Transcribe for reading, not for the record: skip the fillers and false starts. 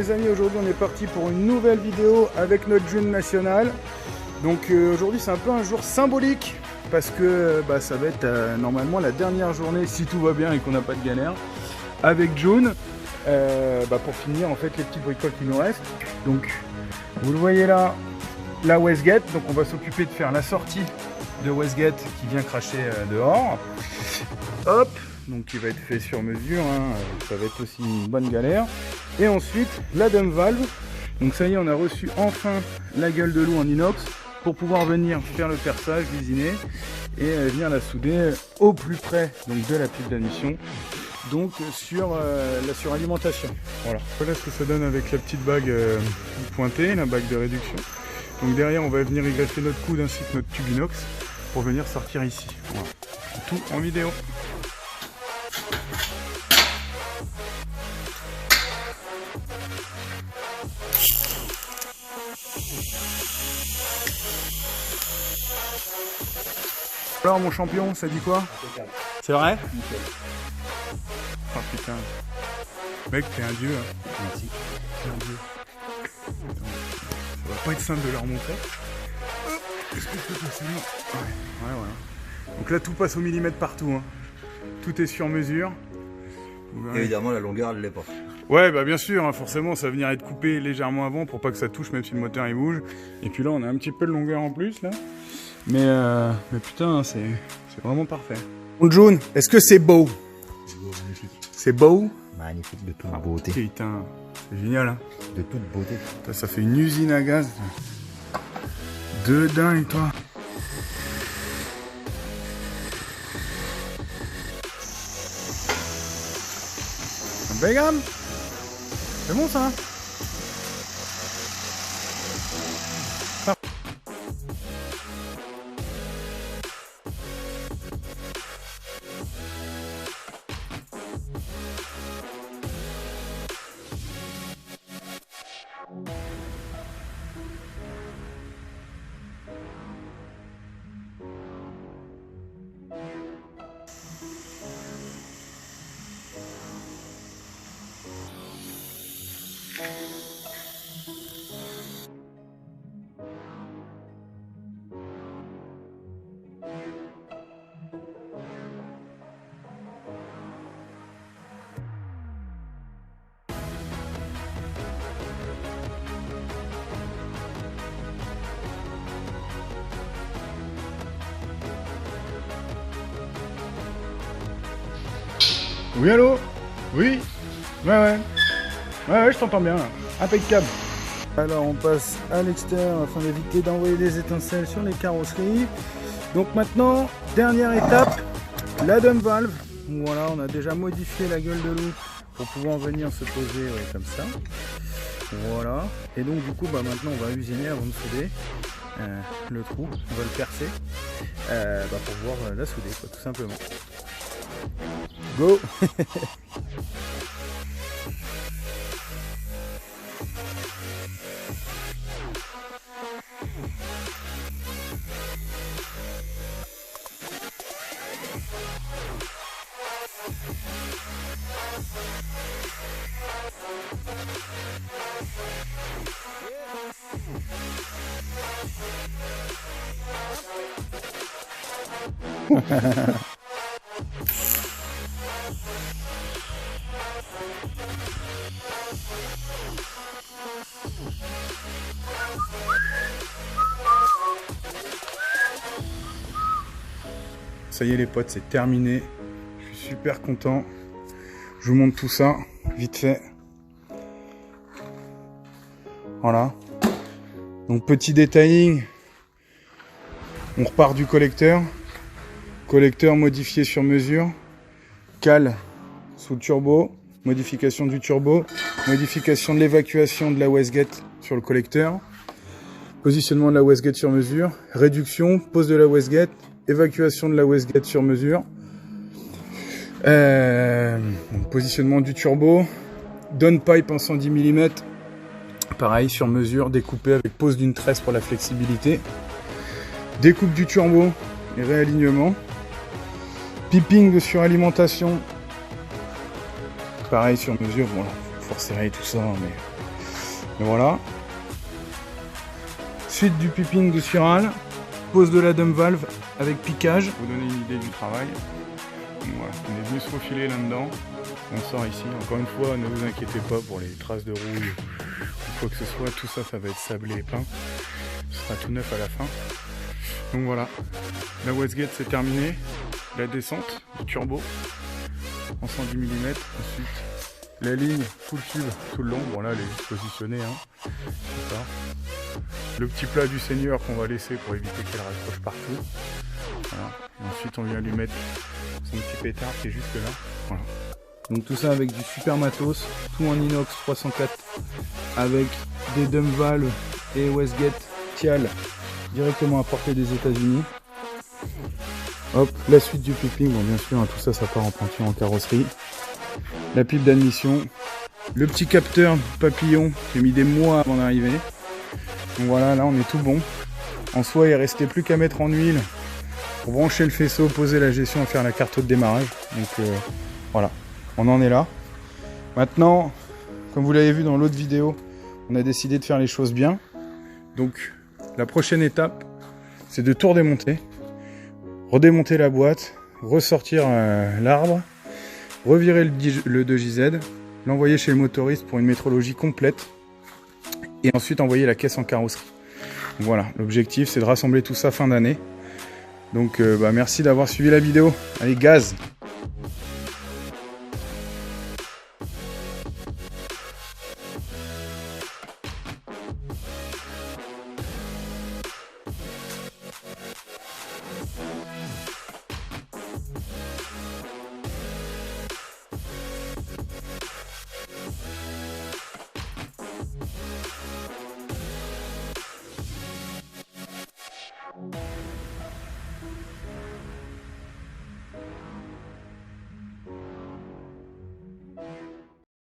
les amis, aujourd'hui on est parti pour une nouvelle vidéo avec notre June national. Donc aujourd'hui c'est un peu un jour symbolique parce que ça va être normalement la dernière journée, si tout va bien et qu'on n'a pas de galère, avec June pour finir en fait les petites bricoles qui nous restent. Donc vous le voyez là, la Westgate, donc on va s'occuper de faire la sortie de Westgate qui vient cracher dehors. Hop, donc qui va être fait sur mesure, hein. Ça va être aussi une bonne galère. Et ensuite la dump valve. Donc ça y est, on a reçu enfin la gueule de loup en inox pour pouvoir venir faire le perçage, l'usiner et venir la souder au plus près donc de la pile d'admission, donc sur la suralimentation. Voilà ce que ça donne avec la petite bague pointée, la bague de réduction. Donc derrière on va venir y greffer notre coude ainsi que notre tube inox pour venir sortir ici. Voilà. Tout en vidéo. Alors mon champion, ça dit quoi? C'est vrai? Oh putain. Mec, t'es un dieu, hein. Merci. T'es un dieu. Ça va pas être simple de leur montrer. Est-ce que je peux passer là? Ouais, voilà. Donc là tout passe au millimètre partout, hein. Tout est sur mesure. Évidemment la longueur elle l'est pas. Ouais bah bien sûr, hein, forcément ça va venir être coupé légèrement avant pour pas que ça touche même si le moteur il bouge. Et puis là on a un petit peu de longueur en plus là. Mais putain c'est vraiment parfait. June, est-ce que c'est beau? C'est beau? Magnifique, de toute beauté. Putain, c'est génial hein. De toute beauté. Putain, ça fait une usine à gaz. De dingue toi. Belle gamme. C'est bon ça. Oui, allô? Oui? Ouais, je t'entends bien, là. Impeccable. Alors, on passe à l'extérieur afin d'éviter d'envoyer des étincelles sur les carrosseries. Donc maintenant, dernière étape, la dump valve. Voilà, on a déjà modifié la gueule de loup pour pouvoir venir se poser comme ça. Voilà. Et donc, du coup, maintenant, on va usiner avant de souder le trou. On va le percer pour pouvoir la souder, quoi, tout simplement. Go. Ça y est les potes, c'est terminé. Je suis super content. Je vous montre tout ça, vite fait. Voilà. Donc petit detailing. On repart du collecteur. Collecteur modifié sur mesure. Cale sous le turbo. Modification du turbo. Modification de l'évacuation de la Westgate sur le collecteur. Positionnement de la Westgate sur mesure. Réduction, pose de la Westgate. Évacuation de la Westgate sur mesure. Positionnement du turbo. Downpipe en 110 mm. Pareil sur mesure, découpé avec pose d'une tresse pour la flexibilité. Découpe du turbo et réalignement. Piping de suralimentation. Pareil sur mesure. Bon, faut resserrer tout ça, mais Et voilà. Suite du piping de spirale. Pose de la dump valve avec piquage. Pour vous donner une idée du travail. Donc voilà, on est venu se refiler là-dedans. On sort ici. Encore une fois, ne vous inquiétez pas pour les traces de rouille ou quoi que ce soit. Tout ça, ça va être sablé et peint. Ce sera tout neuf à la fin. Donc voilà, la wastegate c'est terminé. La descente du turbo en 110 mm. Ensuite, la ligne full tube tout le long. Bon là, elle est positionnée. Hein. C'est ça. Le petit plat du Seigneur qu'on va laisser pour éviter qu'elle raccroche partout. Voilà. Et ensuite, on vient lui mettre son petit pétard qui est juste là. Voilà. Donc tout ça avec du super matos, tout en inox 304 avec des dump valves et wastegate Thial directement apporté des États-Unis. Hop, la suite du piping, bon bien sûr, hein, tout ça, ça part en peinture en carrosserie. La pipe d'admission, le petit capteur papillon qui a mis des mois avant d'arriver. Donc voilà, là on est tout bon. En soi, il ne restait plus qu'à mettre en huile pour brancher le faisceau, poser la gestion et faire la carte de démarrage. Donc voilà, on en est là. Maintenant, comme vous l'avez vu dans l'autre vidéo, on a décidé de faire les choses bien. Donc la prochaine étape, c'est de tout redémonter. Redémonter la boîte, ressortir l'arbre, revirer le 2JZ, l'envoyer chez le motoriste pour une métrologie complète et ensuite envoyer la caisse en carrosserie. Donc voilà, l'objectif c'est de rassembler tout ça fin d'année. Donc merci d'avoir suivi la vidéo. Allez, gaz!